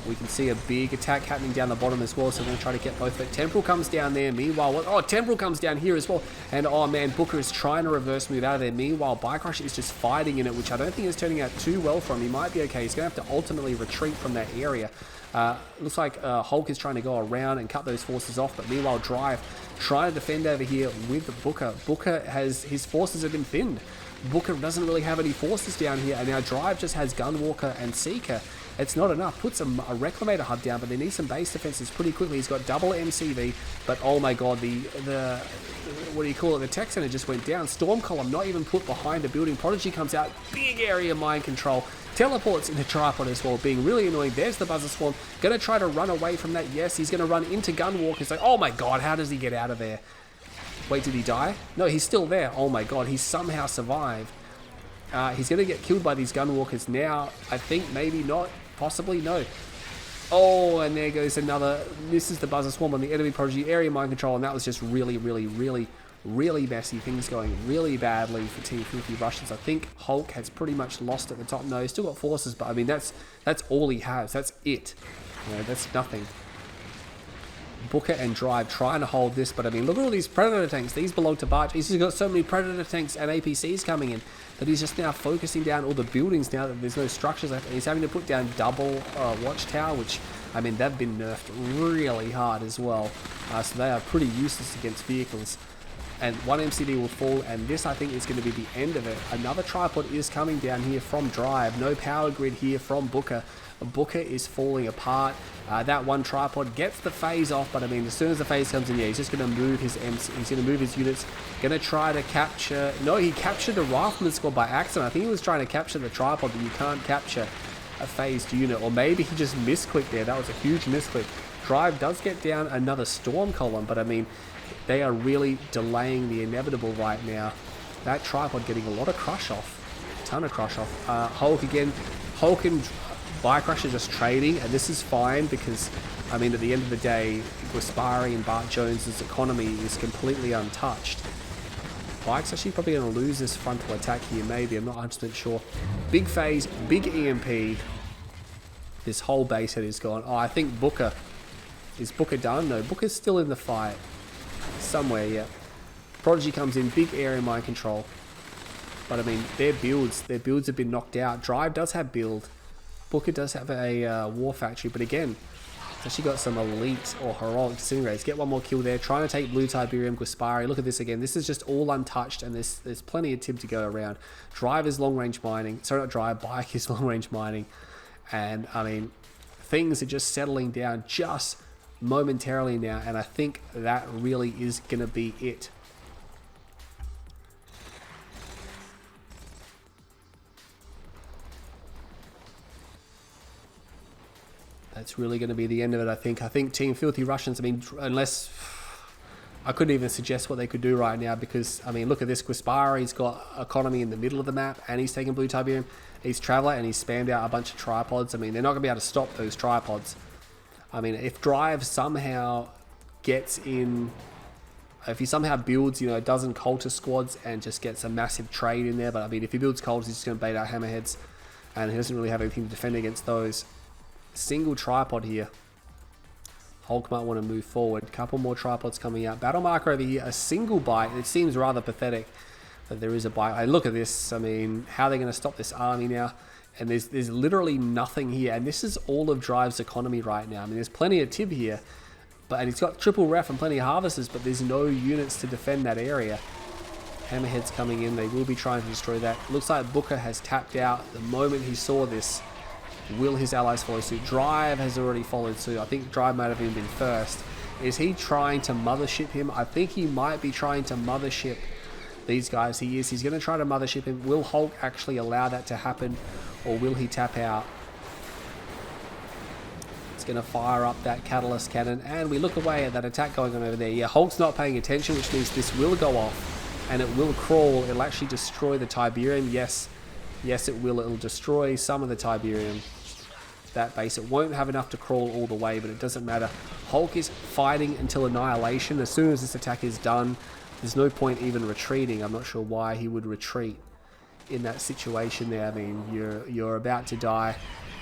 We can see a big attack happening down the bottom as well, so we're going to try to get both. But Temporal comes down there. Meanwhile, oh, Temporal comes down here as well. And oh man, Booka is trying to reverse move out of there. Meanwhile, BikeRush is just fighting in it, which I don't think is turning out too well for him. He might be okay. He's going to have to ultimately retreat from that area. Looks like Hulk is trying to go around and cut those forces off, but meanwhile, Drive trying to defend over here with Booka. Booka has, his forces have been thinned. Booka doesn't really have any forces down here, and now Drive just has Gunwalker and Seeker. It's not enough. Puts a Reclamator hub down, but they need some base defenses pretty quickly. He's got double MCV, but oh my god, the what do you call it? The tech center just went down. Storm Column not even put behind a building. Prodigy comes out, big area mind control. Teleports into Tripod as well, being really annoying. There's the Buzzer Swarm. Gonna try to run away from that. Yes, he's gonna run into Gunwalker. It's like, oh my god, how does he get out of there? Wait, did he die? No, he's still there. Oh my god, he somehow survived. He's going to get killed by these Gunwalkers now. I think maybe not. Possibly no. Oh, and there goes another. This is the Buzzer Swarm on the enemy Prodigy. Area mind control, and that was just really messy. Things going really badly for Team Filthy Russians. I think Hulk has pretty much lost at the top. No, he's still got forces, but I mean, that's all he has. That's it. You know, that's nothing. Booka and Drive trying to hold this, but I mean, look at all these Predator tanks. These belong to Bartjones. He's got so many Predator tanks and APCs coming in that he's just now focusing down all the buildings now that there's no structures left. And he's having to put down double watchtower, which, I mean, they've been nerfed really hard as well. So they are pretty useless against vehicles. and one MCD will fall, and this I think is going to be the end of it. Another tripod is coming down here from Drive. No power grid here from Booka. Booka is falling apart. That one tripod gets the phase off, but I mean, as soon as the phase comes in, yeah, he's just going to move his he's going to move his units. Going to try to capture. No, he captured the rifleman squad by accident. I think he was trying to capture the tripod, but you can't capture a phased unit, or maybe he just misclicked there. That was a huge misclick. Drive does get down another storm column, but I mean, they are really delaying the inevitable right now. That tripod getting a lot of crush off, a ton of crush off. Hulk again. Hulk and BikeRush are just trading, and this is fine because, I mean, at the end of the day, Gwaspari and Bartjones' economy is completely untouched. Bike's actually probably going to lose this frontal attack here, maybe. I'm not 100% sure. Big phase, big EMP. This whole base head is gone. Oh, I think Booka. Is Booka done? No, Booka's still in the fight. Somewhere, yeah. Prodigy comes in, big area mind control. But I mean, their builds have been knocked out. Drive does have build. Booka does have a war factory, but again, it's actually got some elite or heroic disintegrators. Get one more kill there. Trying to take blue Tiberium, Gwaspari. Look at this again. This is just all untouched, and there's plenty of tib to go around. Drive is long range mining. Sorry, not Drive. Bike is long range mining, and I mean, things are just settling down just momentarily now, and I think that really is going to be it. That's really going to be the end of it, I think. I think Team Filthy Russians, I mean, unless... I couldn't even suggest what they could do right now because, I mean, look at this. Gwaspari's got economy in the middle of the map and he's taking blue Tiberium. He's Traveler and he's spammed out a bunch of tripods. I mean, they're not going to be able to stop those tripods. I mean, if Drive somehow gets in... If he somehow builds, you know, a dozen cultist squads and just gets a massive trade in there, but I mean, if he builds cultists, he's just going to bait out hammerheads and he doesn't really have anything to defend against those. Single tripod here. Hulk might want to move forward. Couple more tripods coming out. Battle marker over here. A single bite. It seems rather pathetic that there is a bite. And look at this. I mean, how are they going to stop this army now? And there's literally nothing here. And this is all of Drive's economy right now. I mean, there's plenty of tib here. And he's got triple ref and plenty of harvesters, but there's no units to defend that area. Hammerheads coming in. They will be trying to destroy that. Looks like Booka has tapped out the moment he saw this. Will his allies follow suit? Drive has already followed suit. I think Drive might have even been first. Is he trying to mothership him? I think he might be trying to mothership these guys. He is. He's going to try to mothership him. Will Hulk actually allow that to happen? Or will he tap out? It's going to fire up that catalyst cannon. And we look away at that attack going on over there. Yeah, Hulk's not paying attention, which means this will go off. And it will crawl. It'll actually destroy the Tiberium. Yes. Yes, it will. It'll destroy some of the Tiberium. That base. It won't have enough to crawl all the way, but it doesn't matter. Hulk is fighting until annihilation. As soon as this attack is done, there's no point even retreating. I'm not sure why he would retreat in that situation there. I mean, you're about to die.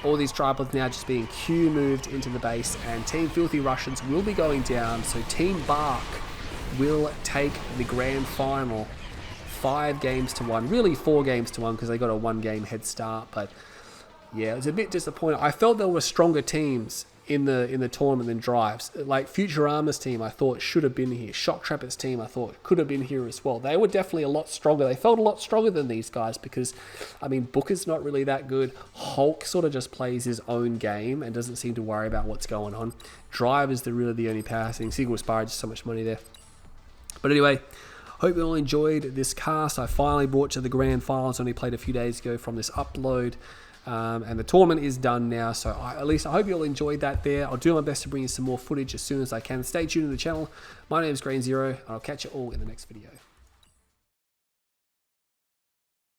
All these tripods now just being Q moved into the base, and Team Filthy Russians will be going down. So Team Bark will take the grand final 5 games to 1. Really 4 games to 1 because they got a 1 game head start, but yeah, it was a bit disappointing. I felt there were stronger teams in the tournament than Drives. Like Futurama's team, I thought should have been here. Shock Trapper's team, I thought could have been here as well. They were definitely a lot stronger. They felt a lot stronger than these guys because, I mean, Booker's not really that good. Hulk sort of just plays his own game and doesn't seem to worry about what's going on. Drive is really the only passing. Gwaspari, just so much money there. But anyway, hope you all enjoyed this cast. I finally brought to the grand finals. Only played a few days ago from this upload. And the tournament is done now, so at least I hope you all enjoyed that there. I'll do my best to bring you some more footage as soon as I can. Stay tuned to the channel. My name is Green Zero, and I'll catch you all in the next video.